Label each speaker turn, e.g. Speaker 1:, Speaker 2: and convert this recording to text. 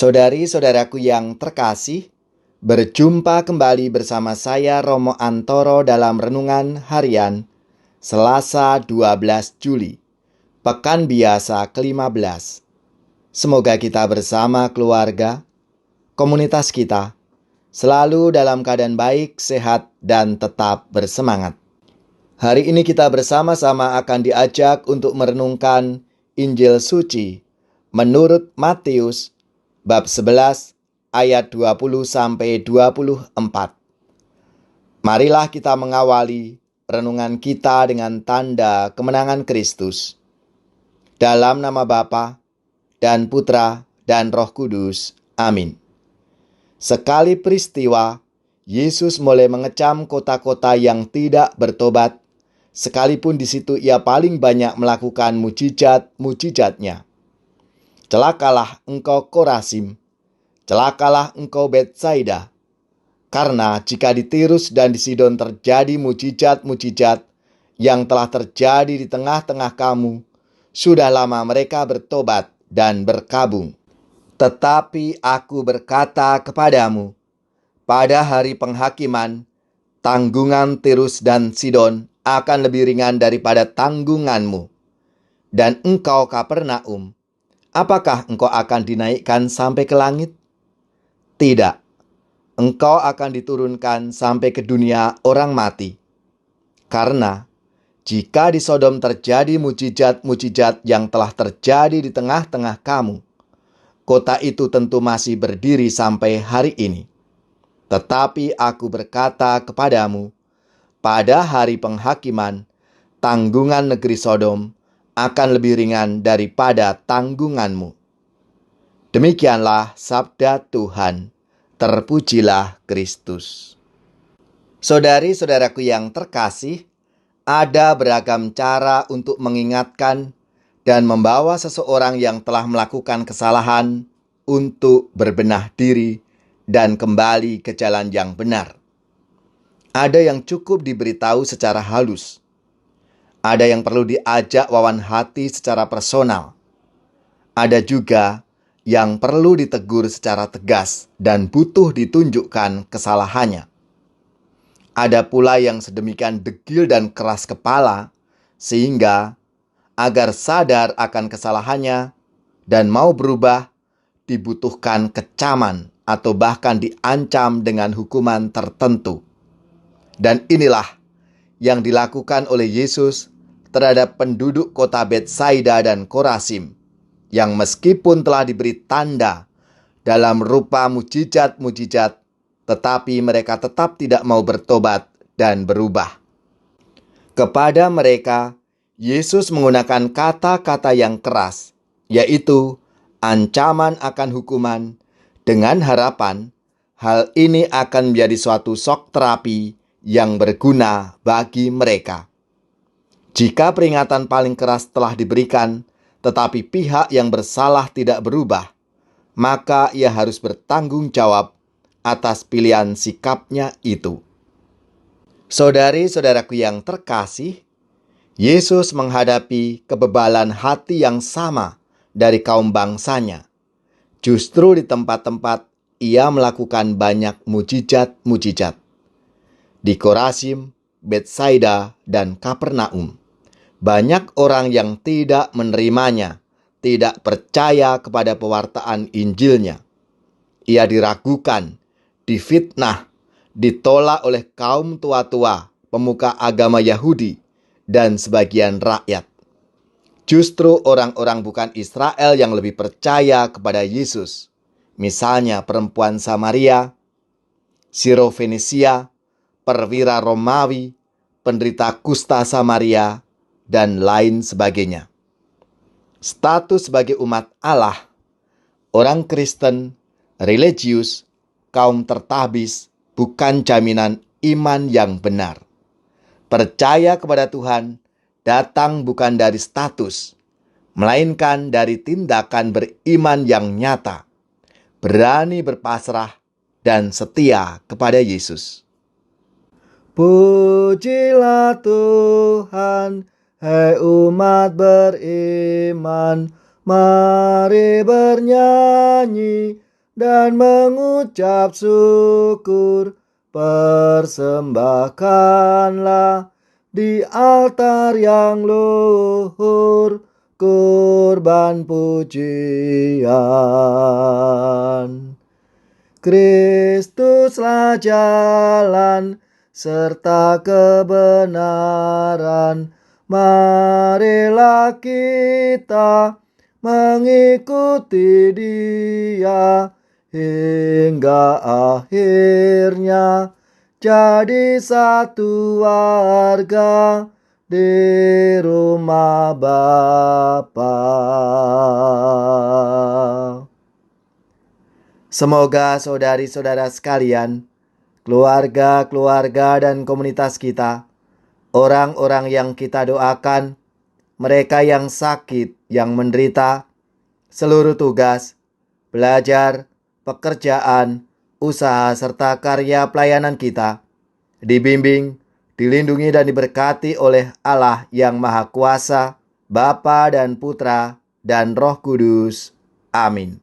Speaker 1: Saudari-saudaraku yang terkasih, berjumpa kembali bersama saya Romo Antoro dalam Renungan Harian Selasa 12 Juli, Pekan Biasa ke-15. Semoga kita bersama keluarga, komunitas kita, selalu dalam keadaan baik, sehat, dan tetap bersemangat. Hari ini kita bersama-sama akan diajak untuk merenungkan Injil Suci menurut Matius bab 11 ayat 20-24. Marilah kita mengawali renungan kita dengan tanda kemenangan Kristus. Dalam nama Bapa dan Putra dan Roh Kudus. Amin. Sekali peristiwa, Yesus mulai mengecam kota-kota yang tidak bertobat, sekalipun di situ ia paling banyak melakukan mujizat-mujizatnya. Celakalah engkau Korazim, celakalah engkau Betsaida, karena jika di Tirus dan di Sidon terjadi mujizat-mujizat yang telah terjadi di tengah-tengah kamu, sudah lama mereka bertobat dan berkabung. Tetapi aku berkata kepadamu, pada hari penghakiman, tanggungan Tirus dan Sidon akan lebih ringan daripada tanggunganmu. Dan engkau Kapernaum, apakah engkau akan dinaikkan sampai ke langit? Tidak, engkau akan diturunkan sampai ke dunia orang mati. Karena jika di Sodom terjadi mujizat-mujizat yang telah terjadi di tengah-tengah kamu, kota itu tentu masih berdiri sampai hari ini. Tetapi aku berkata kepadamu, pada hari penghakiman, tanggungan negeri Sodom akan lebih ringan daripada tanggunganmu. Demikianlah sabda Tuhan. Terpujilah Kristus. Saudari-saudaraku yang terkasih, ada beragam cara untuk mengingatkan dan membawa seseorang yang telah melakukan kesalahan untuk berbenah diri dan kembali ke jalan yang benar. Ada yang cukup diberitahu secara halus. Ada yang perlu diajak wawan hati secara personal. Ada juga yang perlu ditegur secara tegas dan butuh ditunjukkan kesalahannya. Ada pula yang sedemikian degil dan keras kepala sehingga agar sadar akan kesalahannya dan mau berubah dibutuhkan kecaman atau bahkan diancam dengan hukuman tertentu. Dan inilah yang dilakukan oleh Yesus terhadap penduduk kota Betsaida dan Korazim, yang meskipun telah diberi tanda dalam rupa mujizat-mujizat, tetapi mereka tetap tidak mau bertobat dan berubah. Kepada mereka, Yesus menggunakan kata-kata yang keras, yaitu ancaman akan hukuman, dengan harapan hal ini akan menjadi suatu shock terapi yang berguna bagi mereka. Jika peringatan paling keras telah diberikan, tetapi pihak yang bersalah tidak berubah, maka ia harus bertanggung jawab atas pilihan sikapnya itu. Saudari-saudaraku yang terkasih, Yesus menghadapi kebebalan hati yang sama dari kaum bangsanya. Justru di tempat-tempat ia melakukan banyak mujizat-mujizat. Di Korazim, Betsaida, dan Kapernaum, banyak orang yang tidak menerimanya, tidak percaya kepada pewartaan Injilnya. Ia diragukan, difitnah, ditolak oleh kaum tua-tua, pemuka agama Yahudi, dan sebagian rakyat. Justru orang-orang bukan Israel yang lebih percaya kepada Yesus. Misalnya perempuan Samaria, Sirofenisia, perwira Romawi, penderita kusta Samaria, dan lain sebagainya. Status sebagai umat Allah, orang Kristen, religius, kaum tertabis, bukan jaminan iman yang benar. Percaya kepada Tuhan datang bukan dari status, melainkan dari tindakan beriman yang nyata, berani berpasrah, dan setia kepada Yesus. Pujilah Tuhan, hai umat beriman, mari bernyanyi, dan mengucap syukur, persembahkanlah di altar yang luhur kurban pujian. Kristuslah jalan serta kebenaran, marilah kita mengikuti Dia hingga akhirnya jadi satu warga di rumah Bapa. Semoga saudari-saudara sekalian, keluarga-keluarga dan komunitas kita, orang-orang yang kita doakan, mereka yang sakit, yang menderita, seluruh tugas, belajar, pekerjaan, usaha, serta karya pelayanan kita, dibimbing, dilindungi dan diberkati oleh Allah yang Maha Kuasa, Bapa dan Putra dan Roh Kudus. Amin.